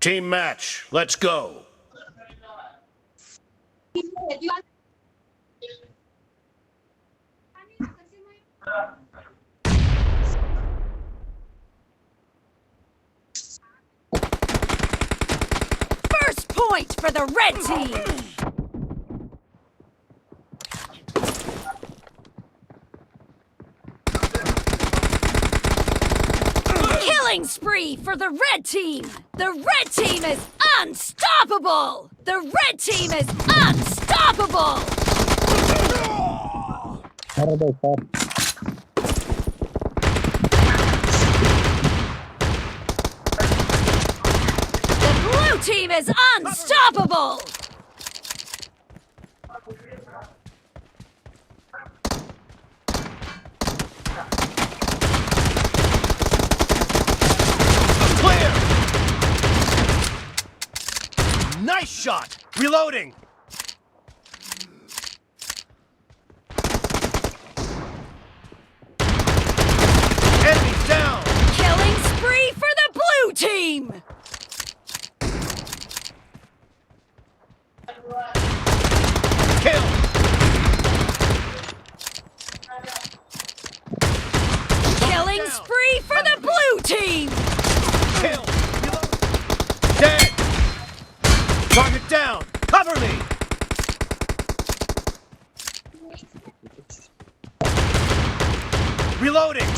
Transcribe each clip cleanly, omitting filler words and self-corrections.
Team match, let's go. First point for the red team! Killing spree for the red team! The red team is unstoppable! The red team is unstoppable! The blue team is unstoppable! Clear! Nice shot! Reloading! Enemies down! Killing spree for the blue team! Kill! Killing spree for the blue team! Kill! Reload. Dead! Target down! Cover me! Reloading!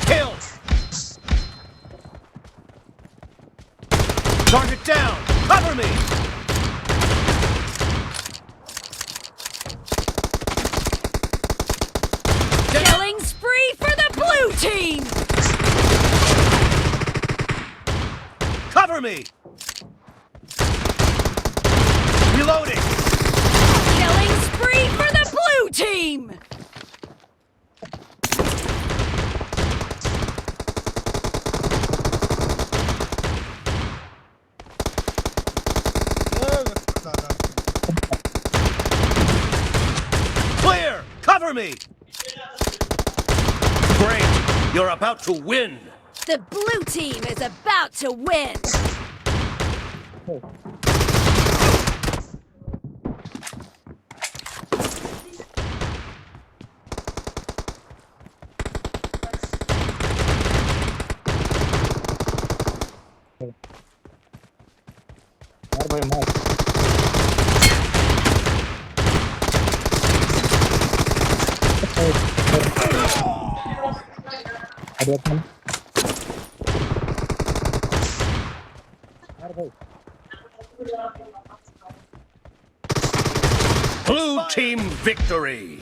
Kill! Target down! Cover me! Killing spree for the blue team! Cover me! Reloading! Killing spree for the blue team! Clear! Cover me! Great! You're about to win! The blue team is about to win! Blue team victory!